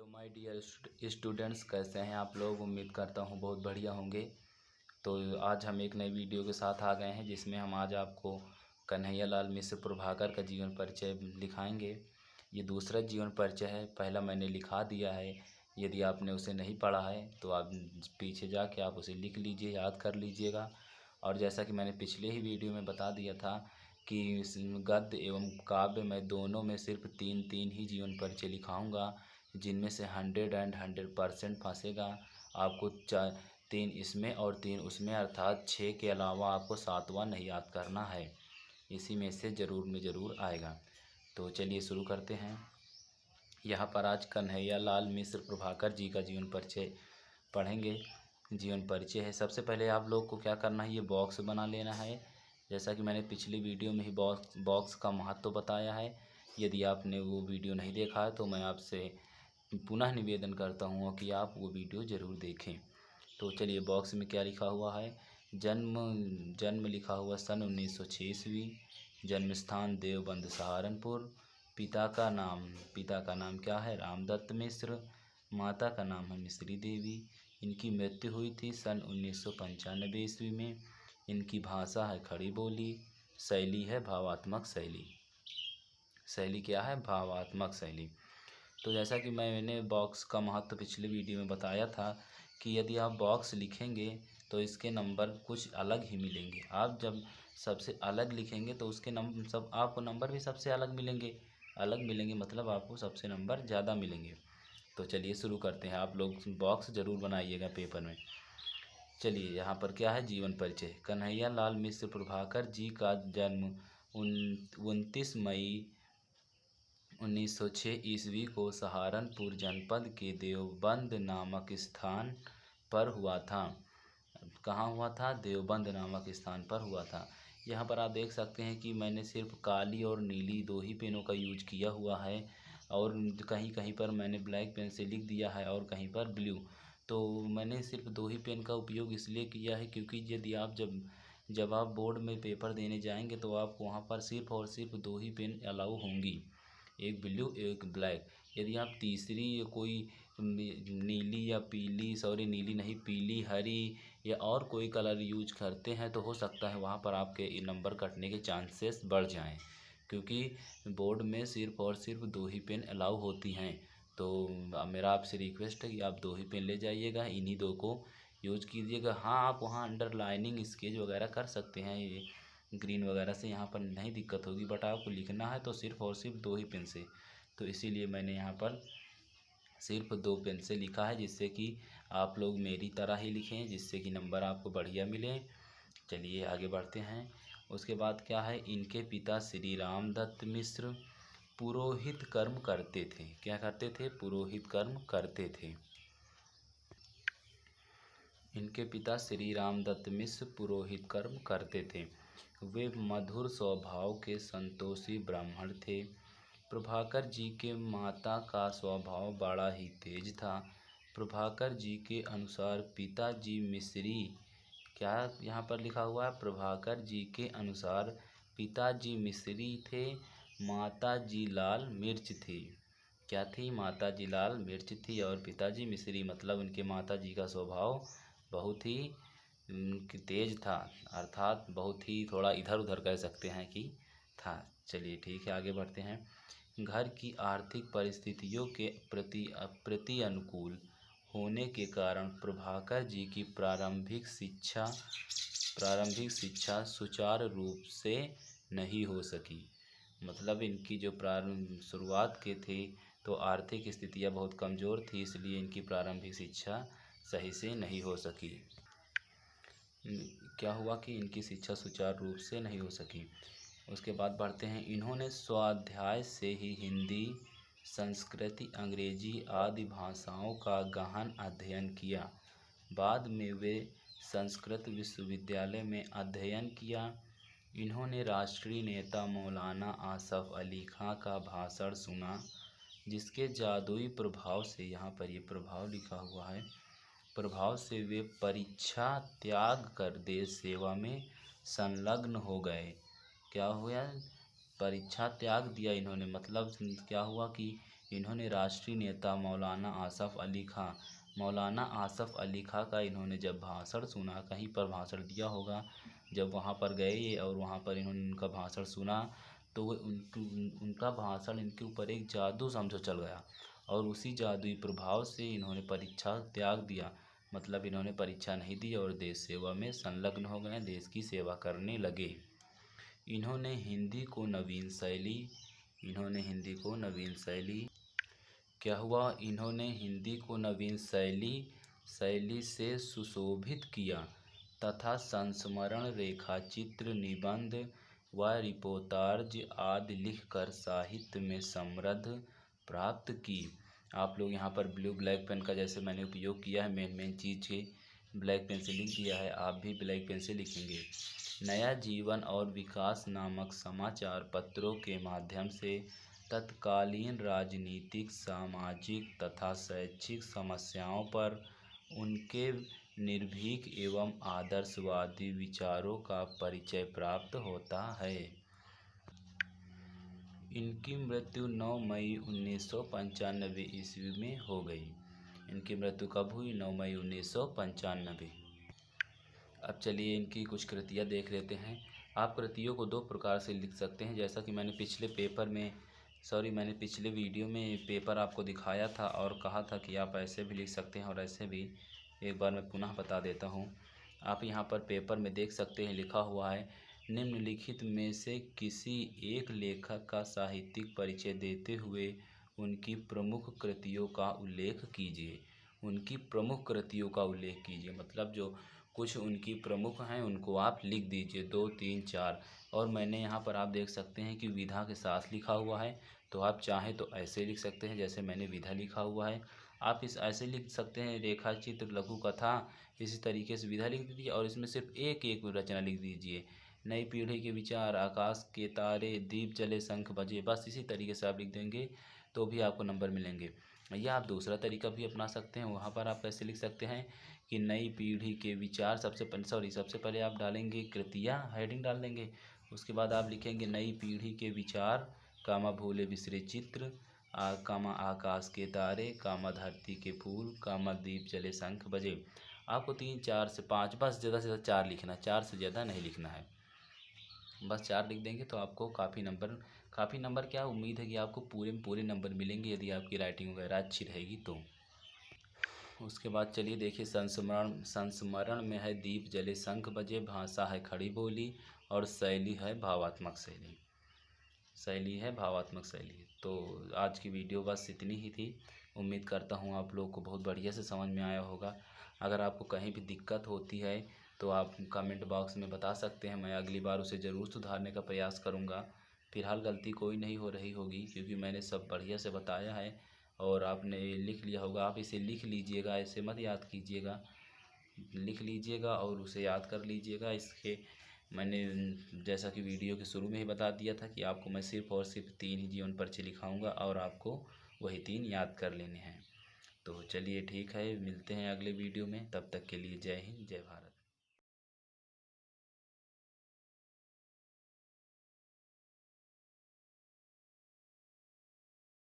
My dear students, कैसे हैं आप लोग। उम्मीद करता हूँ बहुत बढ़िया होंगे। तो आज हम एक नई वीडियो के साथ आ गए हैं, जिसमें हम आज आपको कन्हैयालाल मिश्र प्रभाकर का जीवन परिचय दिखाएंगे। ये दूसरा जीवन परिचय है, पहला मैंने लिखा दिया है। यदि आपने उसे नहीं पढ़ा है तो आप पीछे जाके आप उसे लिख लीजिए, याद कर लीजिएगा। और जैसा कि मैंने पिछले ही वीडियो में बता दिया था कि गद्य एवं काव्य में दोनों में सिर्फ 3 ही जीवन परिचय लिखाऊंगा, जिनमें से 100% फंसेगा। आपको 3 इसमें और 3 उसमें, अर्थात 6 के अलावा आपको 7वां नहीं याद करना है। इसी में से ज़रूर में ज़रूर आएगा। तो चलिए शुरू करते हैं। यहाँ पर आज कन्हैयालाल मिश्र प्रभाकर जी का जीवन परिचय पढ़ेंगे। जीवन परिचय है। सबसे पहले आप लोग को क्या करना है, ये बॉक्स बना लेना है। जैसा कि मैंने पिछली वीडियो में ही बॉक्स का महत्व बताया है। यदि आपने वो वीडियो नहीं देखा है तो मैं आपसे पुनः निवेदन करता हूँ कि आप वो वीडियो ज़रूर देखें। तो चलिए, बॉक्स में क्या लिखा हुआ है। जन्म लिखा हुआ सन 1906 ईस्वी। जन्म स्थान देवबंद सहारनपुर। पिता का नाम क्या है, रामदत्त मिश्र। माता का नाम है मिश्री देवी। इनकी मृत्यु हुई थी सन 1995 ईस्वी में। इनकी भाषा है खड़ी बोली। शैली है भावात्मक शैली। शैली क्या है, भावात्मक शैली। तो जैसा कि मैंने बॉक्स का महत्व पिछले वीडियो में बताया था कि यदि आप बॉक्स लिखेंगे तो इसके नंबर कुछ अलग ही मिलेंगे। आप जब सबसे अलग लिखेंगे तो उसके आपको नंबर भी सबसे अलग मिलेंगे, मतलब आपको सबसे नंबर ज़्यादा मिलेंगे। तो चलिए शुरू करते हैं। आप लोग बॉक्स ज़रूर बनाइएगा पेपर में। चलिए, यहाँ पर क्या है, जीवन परिचय। कन्हैयालाल मिश्र प्रभाकर जी का जन्म 29 मई 1906 ईस्वी को सहारनपुर जनपद के देवबंद नामक स्थान पर हुआ था। कहाँ हुआ था, देवबंद नामक स्थान पर हुआ था। यहाँ पर आप देख सकते हैं कि मैंने सिर्फ काली और नीली 2 ही पेनों का यूज किया हुआ है, और कहीं कहीं पर मैंने ब्लैक पेन से लिख दिया है और कहीं पर ब्लू। तो मैंने सिर्फ 2 ही पेन का उपयोग इसलिए किया है क्योंकि यदि आप जब आप बोर्ड में पेपर देने जाएंगे तो आपको वहाँ पर सिर्फ और सिर्फ 2 ही पेन अलाउ होंगी, एक ब्लू एक ब्लैक। यदि आप तीसरी कोई नीली नहीं, पीली, हरी या और कोई कलर यूज करते हैं तो हो सकता है वहाँ पर आपके नंबर कटने के चांसेस बढ़ जाएं, क्योंकि बोर्ड में सिर्फ और सिर्फ 2 ही पेन अलाउ होती हैं। तो मेरा आपसे रिक्वेस्ट है कि आप 2 ही पेन ले जाइएगा, इन्हीं 2 को यूज कीजिएगा। हाँ, आप वहाँ अंडरलाइनिंग स्केच वगैरह कर सकते हैं, ये ग्रीन वगैरह से यहाँ पर नहीं दिक्कत होगी, बट आपको लिखना है तो सिर्फ और सिर्फ 2 ही पेन से। तो इसीलिए मैंने यहाँ पर सिर्फ 2 पेन से लिखा है, जिससे कि आप लोग मेरी तरह ही लिखें, जिससे कि नंबर आपको बढ़िया मिले। चलिए आगे बढ़ते हैं। उसके बाद क्या है, इनके पिता श्री रामदत्त मिश्र पुरोहित कर्म करते थे। क्या करते थे, पुरोहित कर्म करते थे। इनके पिता श्री रामदत्त मिश्र पुरोहित कर्म करते थे। वे मधुर स्वभाव के संतोषी ब्राह्मण थे। प्रभाकर जी के माता का स्वभाव बड़ा ही तेज था। प्रभाकर जी के अनुसार पिताजी मिश्री, क्या यहाँ पर लिखा हुआ है, प्रभाकर जी के अनुसार पिताजी मिश्री थे, माताजी लाल मिर्च थी। क्या थी, माताजी लाल मिर्च थी और पिताजी मिश्री, मतलब उनके माताजी का स्वभाव बहुत ही तेज था, अर्थात बहुत ही थोड़ा इधर उधर कह सकते हैं कि था। चलिए ठीक है, आगे बढ़ते हैं। घर की आर्थिक परिस्थितियों के प्रति अनुकूल होने के कारण प्रभाकर जी की प्रारंभिक शिक्षा सुचारू रूप से नहीं हो सकी। मतलब इनकी जो शुरुआत के थे तो आर्थिक स्थितियाँ बहुत कमज़ोर थी, इसलिए इनकी प्रारंभिक शिक्षा सही से नहीं हो सकी। क्या हुआ कि इनकी शिक्षा सुचारू रूप से नहीं हो सकी। उसके बाद बढ़ते हैं। इन्होंने स्वाध्याय से ही हिंदी, संस्कृत, अंग्रेजी आदि भाषाओं का गहन अध्ययन किया। बाद में वे संस्कृत विश्वविद्यालय में अध्ययन किया। इन्होंने राष्ट्रीय नेता मौलाना आसफ अली खां का भाषण सुना, जिसके जादुई प्रभाव से, यहाँ पर ये प्रभाव लिखा हुआ है, प्रभाव से वे परीक्षा त्याग कर देश सेवा में संलग्न हो गए। क्या हुआ, परीक्षा त्याग दिया इन्होंने, मतलब क्या हुआ कि इन्होंने राष्ट्रीय नेता मौलाना आसफ़ अली खां का इन्होंने जब भाषण सुना, कहीं पर भाषण दिया होगा, जब वहाँ पर गए और वहाँ पर इन्होंने उनका भाषण सुना तो उनका भाषण इनके ऊपर एक जादू समझो चल गया और उसी जादुई प्रभाव से इन्होंने परीक्षा त्याग दिया। मतलब इन्होंने परीक्षा नहीं दी और देश सेवा में संलग्न हो गए, देश की सेवा करने लगे। इन्होंने हिंदी को नवीन शैली क्या हुआ, इन्होंने हिंदी को नवीन शैली से सुशोभित किया तथा संस्मरण, रेखाचित्र, निबंध व रिपोर्टाज आदि लिखकर साहित्य में समृद्धि प्राप्त की। आप लोग यहाँ पर ब्लैक पेन का जैसे मैंने उपयोग किया है, मेन चीज़ के ब्लैक पेन से लिख दिया है, आप भी ब्लैक पेन से लिखेंगे। नया जीवन और विकास नामक समाचार पत्रों के माध्यम से तत्कालीन राजनीतिक, सामाजिक तथा शैक्षिक समस्याओं पर उनके निर्भीक एवं आदर्शवादी विचारों का परिचय प्राप्त होता है। इनकी मृत्यु 9 मई 1995 ईस्वी में हो गई। इनकी मृत्यु कब हुई? 9 मई 1995। अब चलिए इनकी कुछ कृतियाँ देख लेते हैं। आप कृतियों को दो प्रकार से लिख सकते हैं, जैसा कि मैंने पिछले वीडियो में पेपर आपको दिखाया था और कहा था कि आप ऐसे भी लिख सकते हैं और ऐसे भी। एक बार मैं पुनः बता देता हूँ। आप यहाँ पर पेपर में देख सकते हैं, लिखा हुआ है, निम्नलिखित में से किसी एक लेखक का साहित्यिक परिचय देते हुए उनकी प्रमुख कृतियों का उल्लेख कीजिए। उनकी प्रमुख कृतियों का उल्लेख कीजिए, मतलब जो कुछ उनकी प्रमुख हैं उनको आप लिख दीजिए, 2, 3, 4। और मैंने यहाँ पर आप देख सकते हैं कि विधा के साथ लिखा हुआ है, तो आप चाहें तो ऐसे लिख सकते हैं जैसे मैंने विधा लिखा हुआ है। आप इस ऐसे लिख सकते हैं, रेखा चित्र, लघु कथा, इसी तरीके से विधा लिख दीजिए और इसमें सिर्फ एक एक रचना लिख दीजिए। नई पीढ़ी के विचार, आकाश के तारे, दीप जले शंख बजे, बस इसी तरीके से आप लिख देंगे तो भी आपको नंबर मिलेंगे। या आप दूसरा तरीका भी अपना सकते हैं। वहाँ पर आप कैसे लिख सकते हैं कि नई पीढ़ी के विचार, सबसे पहले आप डालेंगे कृतियाँ, हेडिंग डाल देंगे। उसके बाद आप लिखेंगे नई पीढ़ी के विचार, कामा भूले बिसरे चित्र, कामा आकाश के तारे, कामा धरती के फूल, कामा दीप जले शंख बजे। आपको 3, 4 से 5, बस ज़्यादा से ज़्यादा 4 लिखना है, 4 से ज़्यादा नहीं लिखना है। बस 4 लिख देंगे तो आपको काफ़ी नंबर क्या उम्मीद है कि आपको पूरे नंबर मिलेंगे यदि आपकी राइटिंग वगैरह अच्छी रहेगी तो। उसके बाद चलिए देखिए, संस्मरण में है दीप जले शंख बजे, भाषा है खड़ी बोली और शैली है भावात्मक शैली। तो आज की वीडियो बस इतनी ही थी। उम्मीद करता हूँ आप लोगों को बहुत बढ़िया से समझ में आया होगा। अगर आपको कहीं भी दिक्कत होती है तो आप कमेंट बॉक्स में बता सकते हैं, मैं अगली बार उसे ज़रूर सुधारने का प्रयास करूँगा। फ़िलहाल गलती कोई नहीं हो रही होगी क्योंकि मैंने सब बढ़िया से बताया है और आपने लिख लिया होगा। आप इसे लिख लीजिएगा, ऐसे मत याद कीजिएगा, लिख लीजिएगा और उसे याद कर लीजिएगा। इसके मैंने जैसा कि वीडियो के शुरू में ही बता दिया था कि आपको मैं सिर्फ़ और सिर्फ 3 ही जीवन परिचय लिखाऊंगा और आपको वही 3 याद कर लेने हैं। तो चलिए ठीक है, मिलते हैं अगले वीडियो में, तब तक के लिए जय हिंद, जय भारत।